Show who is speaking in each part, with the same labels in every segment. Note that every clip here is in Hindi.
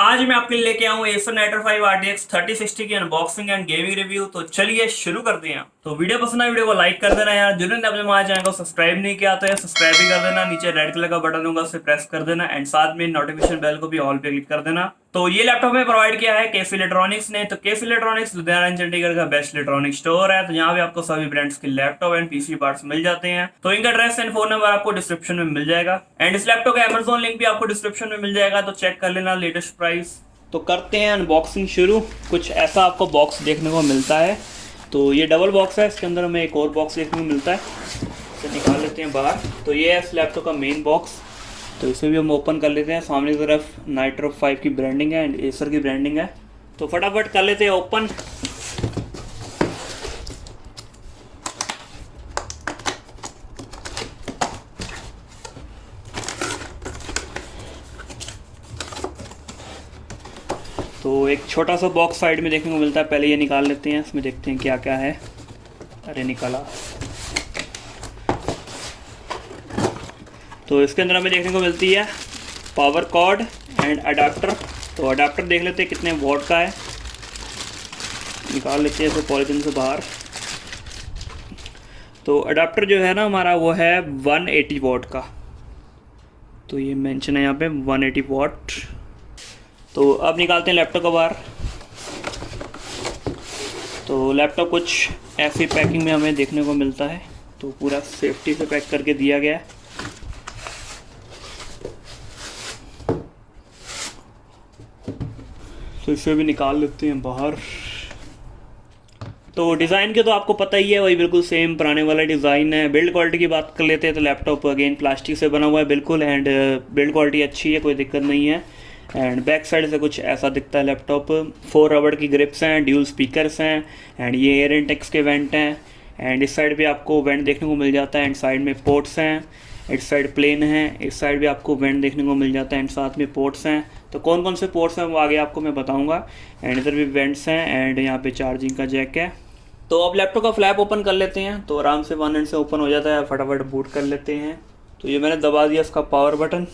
Speaker 1: आज मैं आपके लिए लेके आऊँ Acer Nitro 5 RTX 3060 की अनबॉक्सिंग एंड गेमिंग रिव्यू। तो चलिए शुरू करते हैं। तो वीडियो पसंद है वीडियो को लाइक कर देना यार। जिन्होंने अपने हमारे चैनल को सब्सक्राइब नहीं किया तो यार सब्सक्राइब भी कर देना। नीचे रेड कलर का बटन होगा उसे प्रेस कर देना एंड साथ में नोटिफिकेशन बेल को भी ऑल पे क्लिक कर देना। तो ये लैपटॉप में प्रोवाइड किया है कैफ इलेक्ट्रॉनिक्स ने। तो कैफ इलेक्ट्रॉनिक्स लुधियाना एंड चंडीगढ़ का बेस्ट इलेक्ट्रॉनिक स्टोर है। तो यहाँ पे आपको सभी ब्रांड्स के लैपटॉप एंड पीसी पार्ट्स मिल जाते हैं। तो इनका एड्रेस एंड फोन नंबर आपको डिस्क्रिप्शन में मिल जाएगा एंड इस लैपटॉप का अमेजोन लिंक भी आपको डिस्क्रिप्शन में मिल जाएगा। तो चेक कर लेना लेटेस्ट प्राइस। तो करते हैं अनबॉक्सिंग शुरू। कुछ ऐसा आपको बॉक्स देखने को मिलता है। तो ये डबल बॉक्स है, इसके अंदर हमें एक और बॉक्स देखने को मिलता है। इसे निकाल लेते हैं बाहर। तो ये है इस लैपटॉप का मेन बॉक्स। तो इसे भी हम ओपन कर लेते हैं। सामने की तरफ नाइट्रो 5 की ब्रांडिंग है एंड एसर की ब्रांडिंग है। तो फटाफट कर लेते हैं ओपन। तो एक छोटा सा बॉक्स साइड में देखने को मिलता है। पहले ये निकाल लेते हैं, इसमें देखते हैं क्या क्या है। अरे निकाला। तो इसके अंदर हमें देखने को मिलती है पावर कॉर्ड एंड अडाप्टर। तो अडाप्टर देख लेते हैं कितने वॉट का है। निकाल लेते हैं इसे पॉलीथिन से बाहर। तो अडाप्टर जो है ना हमारा वो है 180 वॉट का। तो ये मेंशन है यहाँ पे 180 वॉट। तो अब निकालते हैं लैपटॉप को बाहर। तो लैपटॉप कुछ ऐसी पैकिंग में हमें देखने को मिलता है। तो पूरा सेफ्टी से पैक करके दिया गया है। तो इसे भी निकाल लेते हैं बाहर। तो डिज़ाइन के तो आपको पता ही है, वही बिल्कुल सेम पुराने वाला डिज़ाइन है। बिल्ड क्वालिटी की बात कर लेते हैं तो लैपटॉप अगेन प्लास्टिक से बना हुआ है बिल्कुल एंड बिल्ड क्वालिटी अच्छी है, कोई दिक्कत नहीं है। एंड बैक साइड से कुछ ऐसा दिखता है लैपटॉप। 4 रबड़ की ग्रिप्स हैं, ड्यूल स्पीकर्स हैं एंड ये एयर इंटेक्स के वेंट हैं। एंड इस साइड भी आपको वेंट देखने को मिल जाता है एंड साइड में पोर्ट्स हैं। इस साइड प्लेन है, इस साइड भी आपको वेंट देखने को मिल जाता है एंड साथ में पोर्ट्स हैं। तो कौन कौन से पोर्ट्स हैं वो आगे आपको मैं बताऊँगा। एंड इधर भी वेंट्स हैं एंड यहाँ पर चार्जिंग का जैक है। तो अब लैपटॉप का फ्लैप ओपन कर लेते हैं। तो आराम से वन एंड से ओपन हो जाता है। फटाफट बूट कर लेते हैं। तो ये मैंने दबा दिया इसका पावर बटन।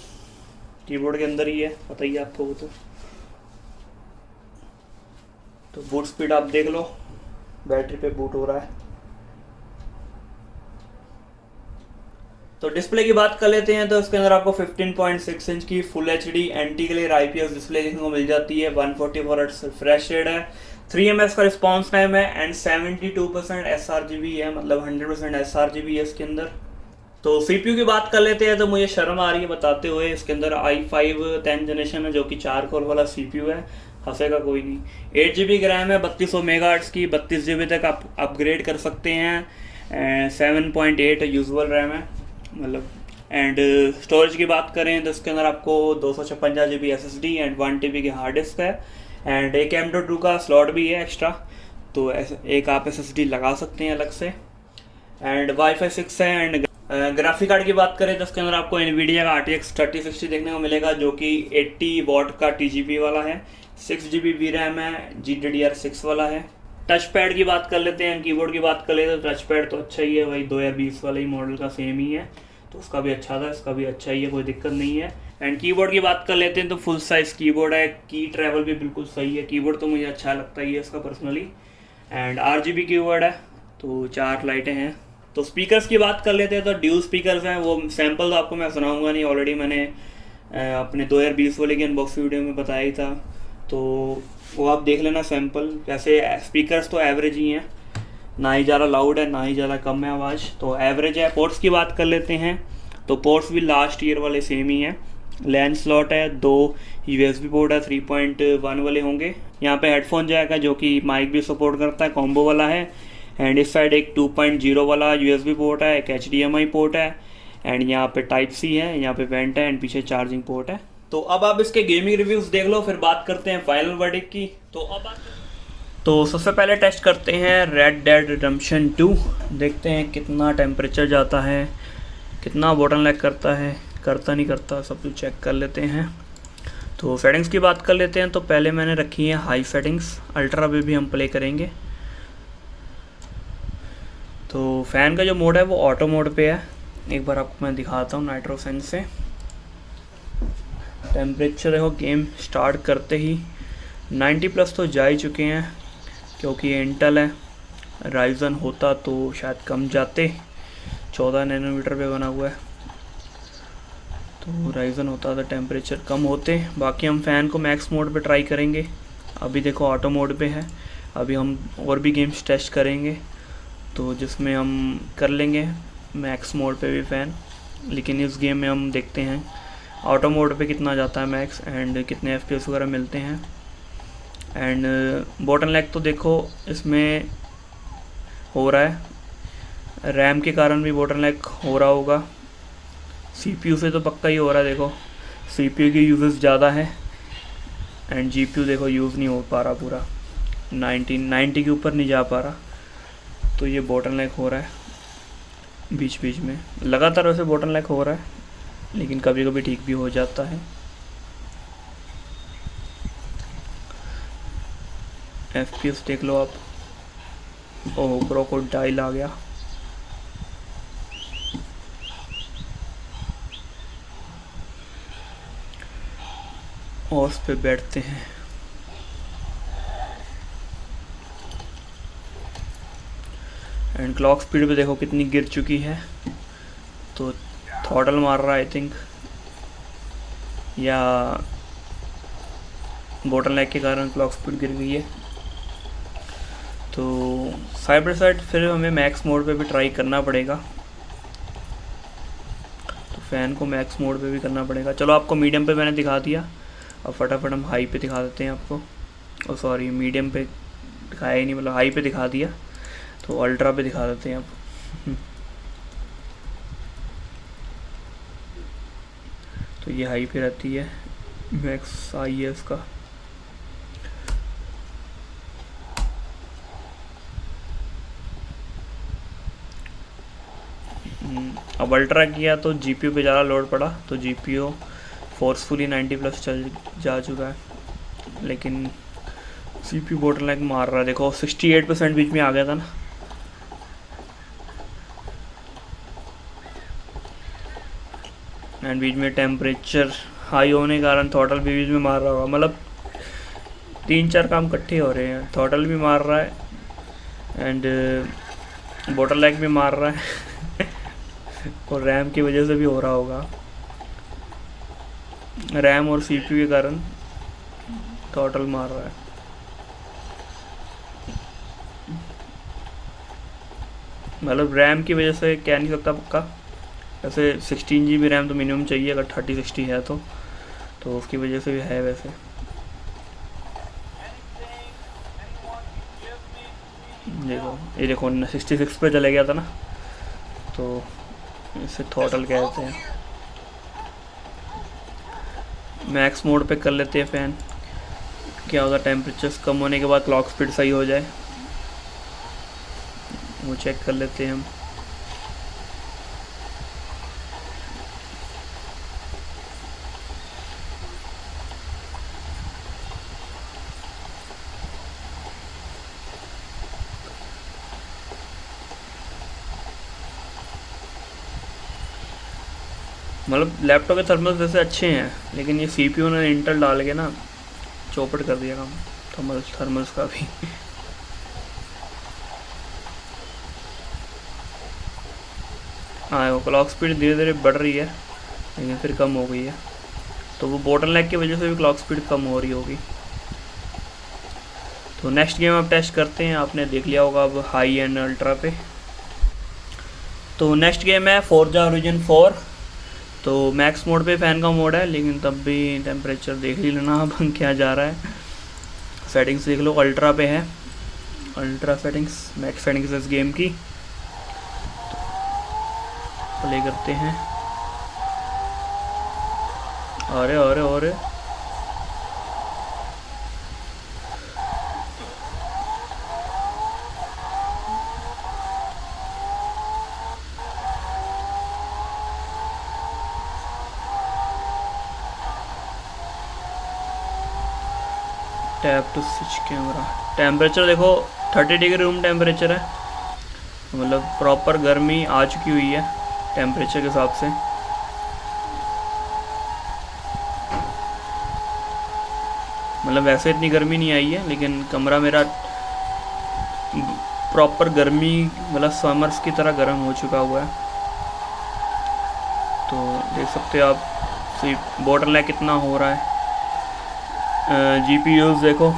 Speaker 1: कीबोर्ड के अंदर ही है, पता ही है आपको वो। तो बूट स्पीड आप देख लो, बैटरी पे बूट हो रहा है। तो डिस्प्ले की बात कर लेते हैं। तो इसके अंदर आपको 15.6 इंच की full HD anti glare IPS display देखने को मिल जाती है। 144 हर्ट्ज रिफ्रेश रेट है। 3 ms का रिस्पॉन्स टाइम है एंड 72% sRGB है, मतलब 100% sRGB है इसके अंदर। तो CPU की बात कर लेते हैं। तो मुझे शर्म आ रही है बताते हुए, इसके अंदर i5 10th जनरेशन है जो कि 4 कोर वाला CPU है। हंसेगा कोई नहीं। 8 GB रैम है, 3200 मेगाहर्ट्ज की। 32 GB तक आप अपग्रेड कर सकते हैं। 7.8 यूजुअल रैम है मतलब। एंड स्टोरेज की बात करें तो इसके अंदर आपको 256 GB SSD एंड 1 TB की हार्ड डिस्क है एंड एक M.2 का स्लॉट भी है एक्स्ट्रा। तो एक आप SSD लगा सकते हैं अलग से। एंड Wi-Fi 6 है। एंड ग्राफिक कार्ड की बात करें तो इसके अंदर आपको NVIDIA का RTX 3060 देखने को मिलेगा जो कि 80 वॉट का TGP वाला है। 6 GB VRAM है, GDDR6 वाला है। टच पैड की बात कर लेते हैं। कीबोर्ड की बात कर लेते हैं तो टच पैड तो अच्छा ही है, वही 2020 वाले ही मॉडल का सेम ही है। तो उसका भी अच्छा था, इसका भी अच्छा ही है, कोई दिक्कत नहीं है। एंड कीबोर्ड की बात कर लेते हैं तो फुल साइज कीबोर्ड है। की ट्रैवल भी बिल्कुल सही है। कीबोर्ड तो मुझे अच्छा लगता ही है इसका पर्सनली। एंड RGB कीबोर्ड है। तो 4 लाइटें हैं। तो स्पीकर्स की बात कर लेते हैं तो ड्यूल स्पीकर्स हैं। वो सैम्पल तो आपको मैं सुनाऊंगा नहीं, ऑलरेडी मैंने अपने 2020 वाले की अनबॉक्सिंग वीडियो में बताया ही था। तो वो आप देख लेना सैम्पल। वैसे स्पीकर्स तो एवरेज ही हैं, ना ही ज़्यादा लाउड है ना ही ज़्यादा कम है आवाज़, तो एवरेज है। पोर्ट्स की बात कर लेते हैं तो पोर्ट्स भी लास्ट ईयर वाले सेम ही हैं। लैन स्लॉट है, 2 USB पोर्ट है, 3.1 वाले होंगे। यहाँ पे हेडफोन जैक है जो कि माइक भी सपोर्ट करता है, कॉम्बो वाला है। एंड इस साइड एक 2.0 वाला USB पोर्ट है, एक HDMI पोर्ट है एंड यहाँ पे Type-C है, यहाँ पे वेंट है एंड पीछे चार्जिंग पोर्ट है। तो अब आप इसके गेमिंग रिव्यूज़ देख लो, फिर बात करते हैं फाइनल वर्डिक्ट की। तो सबसे पहले टेस्ट करते हैं Red Dead Redemption 2। देखते हैं कितना टेम्परेचर जाता है, कितना बॉटल लैग करता है, करता नहीं करता, सब कुछ चेक कर लेते हैं। तो सेटिंग्स की बात कर लेते हैं। तो पहले मैंने रखी है हाई सेटिंग्स, अल्ट्रा पे भी हम प्ले करेंगे। तो फ़ैन का जो मोड है वो ऑटो मोड पे है। एक बार आपको मैं दिखाता हूँ नाइट्रो सेंस से। टेम्परेचर देखो गेम स्टार्ट करते ही 90 प्लस तो जा ही चुके हैं, क्योंकि ये इंटेल है। राइजन होता तो शायद कम जाते, 14 नैनोमीटर पे बना हुआ है, तो राइजन होता तो टेम्परेचर कम होते। बाकी हम फ़ैन को मैक्स मोड पे ट्राई करेंगे। अभी देखो ऑटो मोड पे है। अभी हम और भी गेम्स टेस्ट करेंगे, तो जिसमें हम कर लेंगे मैक्स मोड पे भी फ़ैन। लेकिन इस गेम में हम देखते हैं ऑटो मोड पे कितना जाता है मैक्स, एंड कितने FPS वगैरह मिलते हैं। एंड बोटलनेक तो देखो इसमें हो रहा है, रैम के कारण भी बोटलनेक हो रहा होगा। CPU से तो पक्का ही हो रहा है। देखो CPU की यूजेस ज़्यादा है, एंड GPU देखो यूज़ नहीं हो पा रहा पूरा, 90 के ऊपर नहीं जा पा रहा, तो ये बोटलनेक हो रहा है बीच बीच में। लगातार वैसे बोटलनेक हो रहा है, लेकिन कभी कभी ठीक भी हो जाता है। FPS देख लो आप। ओह क्रोकोडाइल आ गया। हॉर्स पे बैठते हैं। एंड क्लॉक स्पीड पे देखो कितनी गिर चुकी है, तो थ्रॉटल मार रहा है आई थिंक, या बोटलनेक के कारण क्लॉक स्पीड गिर गई है। तो साइड बाय साइड फिर हमें मैक्स मोड पे भी ट्राई करना पड़ेगा, तो फ़ैन को मैक्स मोड पे भी करना पड़ेगा। चलो आपको मीडियम पे मैंने दिखा दिया, अब फटाफट हम हाई पे दिखा देते हैं आपको। ओ सॉरी, मीडियम पे दिखाया ही नहीं, मतलब हाई पे दिखा दिया, तो अल्ट्रा पे दिखा देते हैं अब। तो ये हाई पे रहती है, मैक्स आई है इसका। अब अल्ट्रा किया तो GPU पे ज़्यादा लोड पड़ा, तो GPU फोर्सफुली 90 प्लस चल जा चुका है, लेकिन CPU बोटलनेक मार रहा है। देखो 68% बीच में आ गया था ना, एंड बीच में टेम्परेचर हाई होने के कारण थ्रॉटल भी बीच में मार रहा होगा। मतलब 3-4 काम इकट्ठे हो रहे हैं, थ्रॉटल भी मार रहा है एंड बोटलनेक भी मार रहा है और रैम की वजह से भी हो रहा होगा, रैम और CPU के कारण थ्रॉटल मार रहा है। मतलब रैम की वजह से कह नहीं सकता पक्का, वैसे 16 GB रैम तो मिनिमम चाहिए अगर 3060 है तो उसकी वजह से भी है वैसे। देखो ये देखो 66 पे चले गया था ना, तो इसे थ्रॉटल कहते हैं। मैक्स मोड पे कर लेते हैं फ़ैन, क्या होगा टेम्परेचर्स कम होने के बाद क्लॉक स्पीड सही हो जाए, वो चेक कर लेते हैं हम। मतलब लैपटॉप के थर्मल्स वैसे अच्छे हैं, लेकिन ये CPU ने इंटेल डाल के ना चौपट कर दिया काम थर्मल्स का भी। हाँ वो क्लॉक स्पीड धीरे धीरे बढ़ रही है, लेकिन फिर कम हो गई है, तो वो बोटलनेक की वजह से भी क्लॉक स्पीड कम हो रही होगी। तो नेक्स्ट गेम आप टेस्ट करते हैं, आपने देख लिया होगा अब हाई एंड अल्ट्रा पे। तो नेक्स्ट गेम है फोर्जा होराइजन 4। तो मैक्स मोड पे फ़ैन का मोड है, लेकिन तब भी टेम्परेचर देख ही लेना अब क्या जा रहा है। सेटिंग्स देख लो, अल्ट्रा पे है, अल्ट्रा सेटिंग्स, मैक्स सेटिंग्स इस गेम की। प्ले करते हैं। अरे अरे अरे tap to switch camera. Temperature देखो 30 डिग्री रूम टेम्परेचर है, मतलब प्रॉपर गर्मी आ चुकी हुई है टेम्परेचर के हिसाब से। मतलब वैसे इतनी गर्मी नहीं आई है, लेकिन कमरा मेरा प्रॉपर गर्मी मतलब समर्स की तरह गर्म हो चुका हुआ है। तो देख सकते हो आप बॉटल लैग कितना हो रहा है। GPUs देखो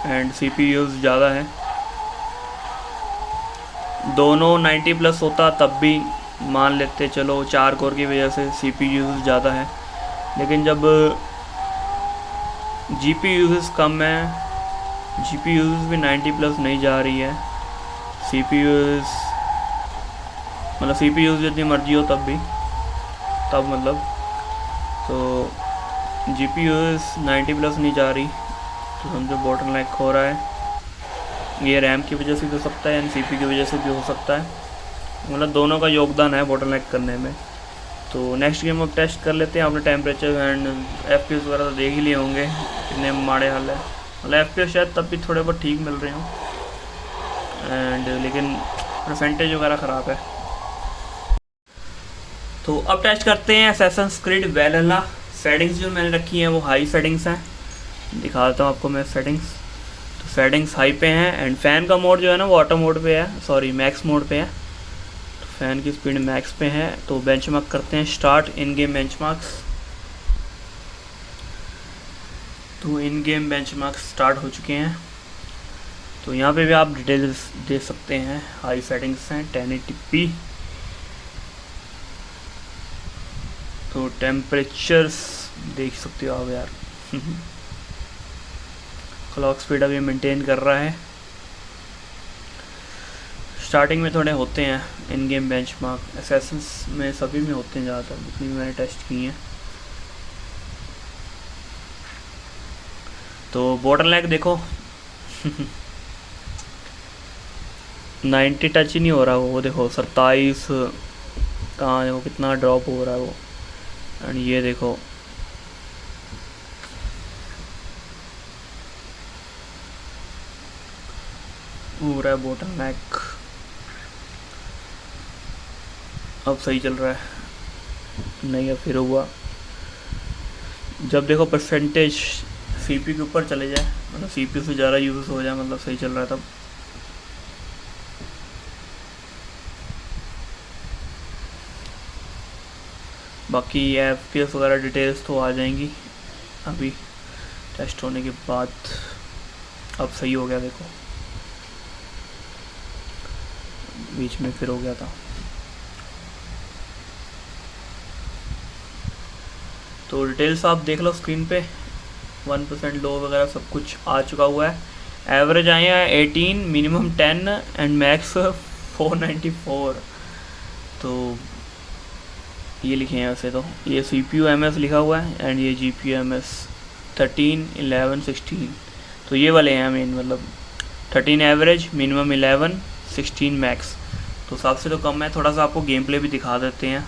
Speaker 1: एंड CPUs ज़्यादा है, दोनों 90 प्लस होता तब भी मान लेते चलो 4 कोर की वजह से CPUs ज़्यादा है। लेकिन जब GPUs कम है, GPUs भी 90 प्लस नहीं जा रही है, CPUs मतलब CPUs जितनी मर्जी हो तब भी तब मतलब तो GPUs 90 प्लस नहीं जा रही, तो समझो बॉटल लैग हो रहा है। ये रैम की वजह से भी हो सकता है एंड CPU की वजह से भी हो सकता है, मतलब दोनों का योगदान है बॉटल लैग करने में। तो नेक्स्ट गेम अब टेस्ट कर लेते हैं। आपने टेम्परेचर एंड FPS वगैरह तो देख ही लिए होंगे कितने माड़े हाल है, मतलब FPS शायद तब भी थोड़े बहुत ठीक मिल रहे हों एंड लेकिन परसेंटेज वगैरह ख़राब है। तो अब टेस्ट करते हैं असैसिन्स क्रीड वैलहल्ला। सेटिंग्स जो मैंने रखी हैं वो हाई सेटिंग्स हैं, दिखा देता हूँ आपको मैं सेटिंग्स। तो सेटिंग्स हाई पे हैं एंड फ़ैन का मोड जो है ना वो ऑटो मोड पे है, सॉरी मैक्स मोड पे है। तो फ़ैन की स्पीड मैक्स पे है। तो बेंचमार्क करते हैं, स्टार्ट इन गेम बेंचमार्क्स। तो इन गेम बेंचमार्क स्टार्ट हो चुके हैं। तो यहाँ पे भी आप डिटेल्स दे सकते हैं, हाई सेटिंग्स हैं 1080p। तो टेम्परेचर्स देख सकते हो आप यार क्लॉक स्पीड अभी मेंटेन कर रहा है। स्टार्टिंग में थोड़े होते हैं इन गेम बेंचमार्क, असैसिन्स में सभी में होते हैं ज़्यादातर, जितनी भी मैंने टेस्ट की हैं। तो बॉटल लैग देखो 90 टच ही नहीं हो रहा वो देखो 27 कहाँ है वो, कितना ड्रॉप हो रहा है वो। एंड ये देखो पूरा बॉटल लैग। अब सही चल रहा है नहीं, अब फिर हुआ। जब देखो परसेंटेज CPU के ऊपर चले जाए, मतलब CPU से ज़्यादा यूज़ हो जाए, मतलब सही चल रहा है तब। बाकी FPS वगैरह डिटेल्स तो आ जाएंगी अभी टेस्ट होने के बाद। अब सही हो गया देखो, बीच में फिर हो गया था। तो डिटेल्स आप देख लो स्क्रीन पे, 1% लो वगैरह सब कुछ आ चुका हुआ है। एवरेज आए हैं 18, मिनिमम 10 एंड मैक्स 494। तो ये लिखे हैं वैसे तो, ये CPU MS लिखा हुआ है एंड ये GPU MS 13, 11, 16। तो ये वाले हैं मेन, मतलब 13 एवरेज, मिनिमम 11, 16 मैक्स। तो सबसे तो कम है। थोड़ा सा आपको गेम प्ले भी दिखा देते हैं।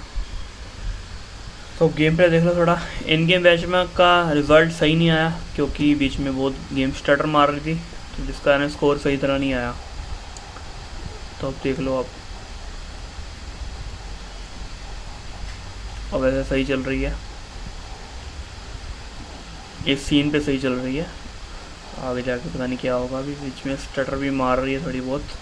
Speaker 1: तो गेम प्ले देख लो थोड़ा। इन गेम बेंचमार्क का रिज़ल्ट सही नहीं आया क्योंकि बीच में बहुत गेम स्टटर मार रही थी, तो जिस कारण स्कोर सही तरह नहीं आया। तो अब देख लो आप, अब ऐसे सही चल रही है, इस सीन पे सही चल रही है। आगे जाके पता नहीं क्या होगा, अभी बीच में स्टटर भी मार रही है थोड़ी बहुत।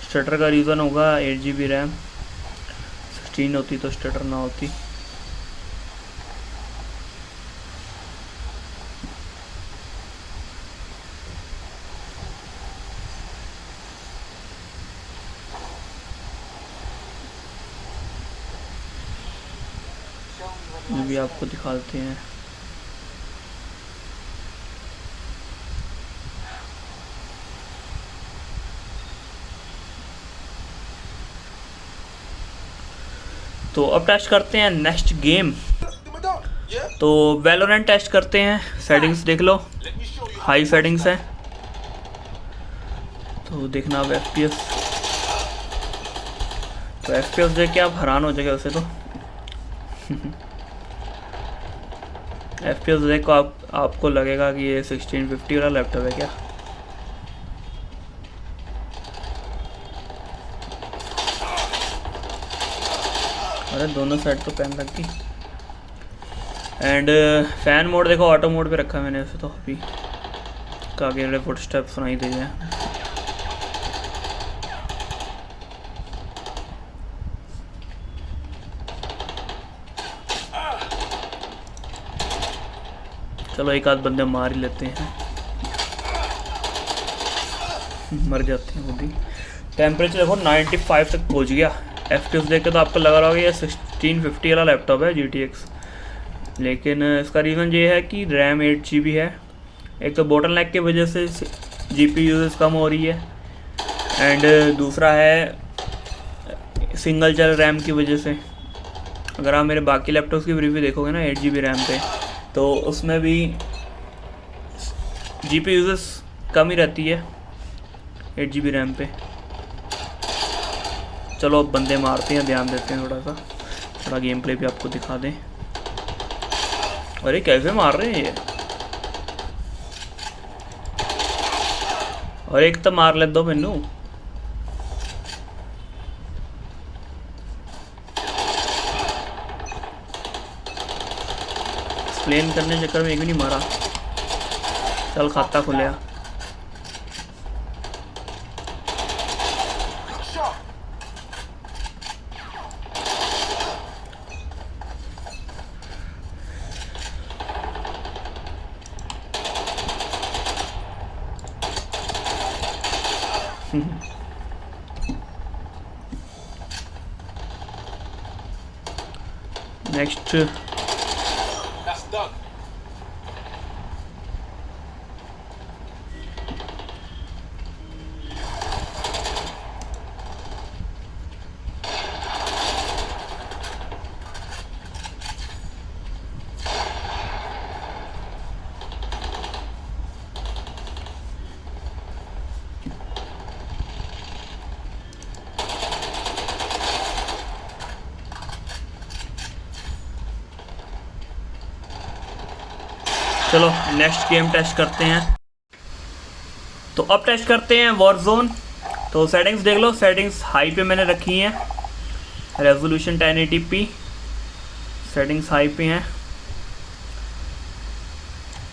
Speaker 1: स्टटर का रीज़न होगा 8GB रैम, 16 होती तो स्टटर ना होती। ये भी आपको दिखा देते हैं। तो अब टेस्ट करते हैं नेक्स्ट गेम। तो वैलोरेंट टेस्ट करते हैं। सेटिंग्स देख लो, हाई सेटिंग्स हैं। तो देखना अब FPS, तो FPS देख के आप हैरान हो जाएगा वैसे तो FPS देख को आपको लगेगा कि ये 1650 वाला लैपटॉप है क्या। अरे दोनों साइड तो पेन रख दी। एंड फैन मोड देखो ऑटो मोड पे रखा है मैंने वैसे तो अभी, आगे वाले फुटस्टेप सुनाई दे जाए। चलो एक आध बंदे मार ही लेते हैं, मर जाते हैं वो भी। टेम्परेचर देखो 95 तक पहुंच गया। FPS देख के तो आपको लगा रहा होगा ये 1650 वाला लैपटॉप है GTX, लेकिन इसका रीज़न ये है कि रैम 8 GB है। एक तो बोटल नेक की वजह से GPU यूजेस कम हो रही है, एंड दूसरा है सिंगल चैनल रैम की वजह से। अगर आप मेरे बाकी लैपटॉप्स की रिव्यू देखोगे ना 8 GB रैम पे, तो उसमें भी GPU यूजेस कम ही रहती है 8 GB रैम पे। चलो अब बंदे मारते हैं, ध्यान देते हैं थोड़ा गेम प्ले भी आपको दिखा दें। अरे कैसे मार रहे हैं ये, और एक तो मार ले दो मैनू। एक्सप्लेन करने चक्कर में एक भी नहीं मारा। चल खाता खुलिया। नेक्स्ट चलो नेक्स्ट गेम टेस्ट करते हैं। तो अब टेस्ट करते हैं वॉरजोन। तो सेटिंग्स देख लो, सेटिंग्स हाई पे मैंने रखी हैं, रेजोल्यूशन 1080p सेटिंग्स हाई पे हैं।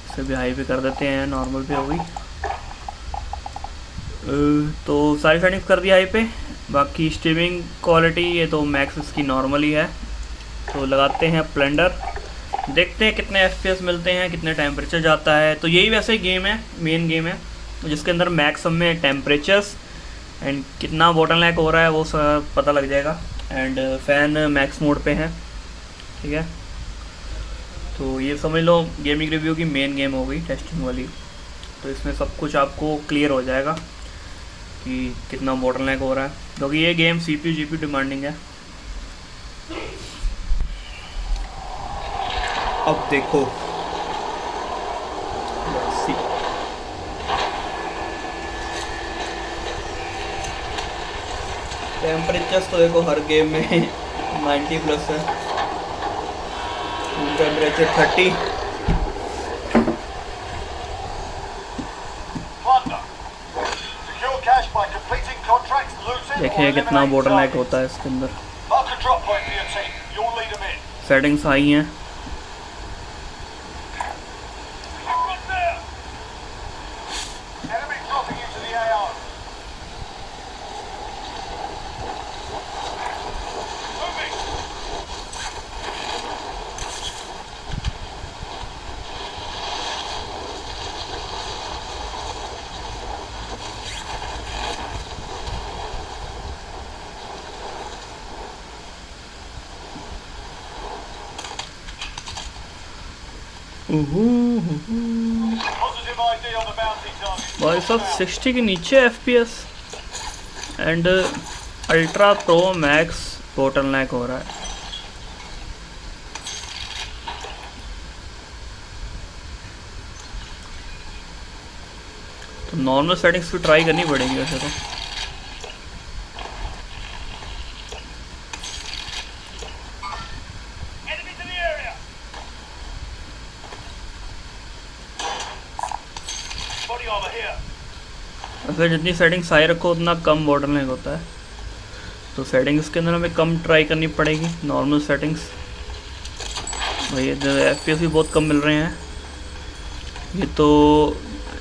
Speaker 1: इसे भी हाई पे कर देते हैं, नॉर्मल पे होगी। तो सारी सेटिंग्स कर दी हाई पे। बाकी स्ट्रीमिंग क्वालिटी ये तो मैक्स इसकी नॉर्मल ही है। तो लगाते हैं स्प्लेंडर, देखते हैं कितने FPS मिलते हैं, कितने टेम्परेचर जाता है। तो यही वैसे गेम है, मेन गेम है जिसके अंदर मैक्स में टेम्परेचर्स एंड कितना बॉटल नेक हो रहा है वो सब पता लग जाएगा। एंड फ़ैन मैक्स मोड पे है, ठीक है। तो ये समझ लो गेमिंग रिव्यू की मेन गेम हो गई, टेस्टिंग वाली। तो इसमें सब कुछ आपको क्लियर हो जाएगा कि कितना बॉटल नेक हो रहा है, क्योंकि ये गेम CPU GPU डिमांडिंग है। अब देखो टेम्परेचर्स तो देखो हर गेम में 90+ है। टेम्परेचर 30। देखिए कितना बॉटल नेक होता है इसके अंदर। सेटिंग्स हाई हैं। भाई सब 60 के नीचे FPS and ultra pro max bottle नेक हो रहा है। तो नॉर्मल सेटिंग्स पे ट्राई करनी पड़ेगी वैसे तो। अगर जितनी सेटिंग्स हाई रखो उतना कम बॉटल नेक होता है। तो सेटिंग्स के अंदर हमें कम ट्राई करनी पड़ेगी, नॉर्मल सेटिंग्स। भाई FPS भी बहुत कम मिल रहे हैं। ये तो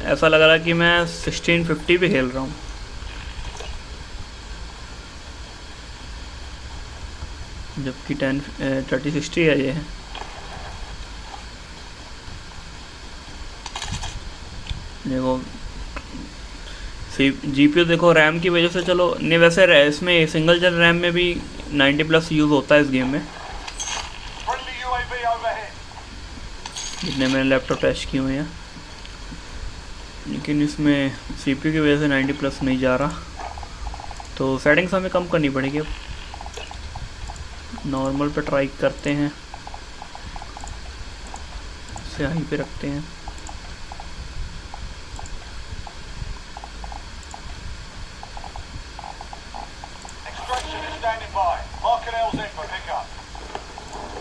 Speaker 1: ऐसा लग रहा है कि मैं 1650 पे खेल रहा हूँ। जबकि 3060 है ये। देखो GPU देखो, रैम की वजह से चलो नहीं, वैसे इसमें सिंगल जन रैम में भी 90+ यूज़ होता है इस गेम में, जितने मैंने लैपटॉप टेस्ट किए हुए हैं। लेकिन इसमें CPU की वजह से 90+ नहीं जा रहा, तो सेटिंग्स हमें कम करनी पड़ेगी। अब नॉर्मल पे ट्राई करते हैं, इसे हाई पे रखते हैं।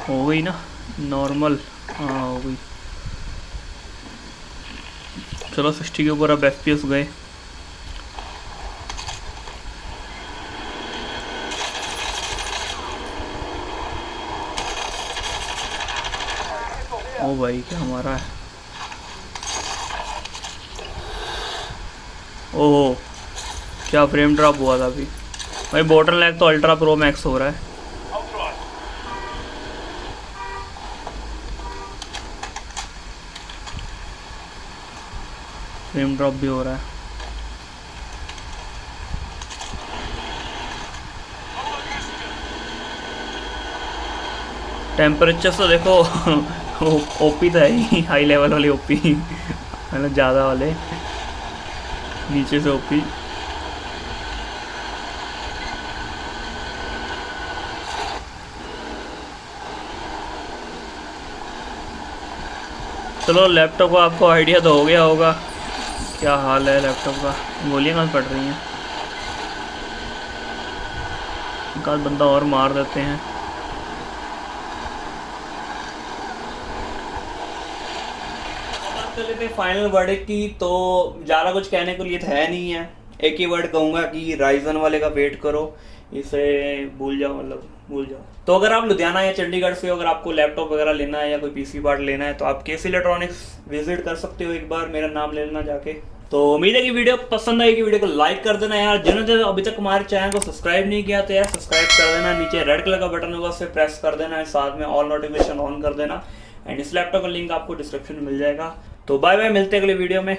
Speaker 1: हो गई ना नॉर्मल? हाँ हो गई। चलो 60 के ऊपर अब FPS गए। ओ भाई क्या हमारा है। ओहो क्या फ्रेम ड्रॉप हुआ था अभी। भाई बॉटल लैग तो अल्ट्रा प्रो मैक्स हो रहा है। फ्रेम ड्रॉप भी हो रहा है। टेम्परेचर तो देखो ओपी तो है ही, हाई लेवल वाली ओपी मतलब ज़्यादा वाले, नीचे से ओपी। चलो लैपटॉप का आपको आइडिया तो हो गया होगा क्या हाल है लैपटॉप का। गोलियां कहाँ पड़ रही हैं, एक आध बंदा और मार देते हैं। बात कर लेते हैं फाइनल वर्डिक्ट की। तो ज़्यादा कुछ कहने को लिए तो है नहीं है, एक ही वर्ड कहूँगा कि राइजन वाले का वेट करो, इसे भूल जाओ, मतलब भूल जाओ। तो अगर आप लुधियाना या चंडीगढ़ से हो, अगर आपको लैपटॉप वगैरह लेना है या कोई PC पार्ट लेना है, तो आप केसी इलेक्ट्रॉनिक्स विजिट कर सकते हो, एक बार मेरा नाम ले लेना जाके। तो उम्मीद है कि वीडियो पसंद आएगी, वीडियो को लाइक कर देना यार। जिन्होंने अभी तक हमारे चैनल को सब्सक्राइब नहीं किया तो यार सब्सक्राइब कर देना, नीचे रेड कलर का बटन होगा उसे प्रेस कर देना, साथ में ऑल नोटिफिकेशन ऑन कर देना। एंड इस लैपटॉप का लिंक आपको डिस्क्रिप्शन में मिल जाएगा। तो बाय बाय, मिलते हैं अगले वीडियो में।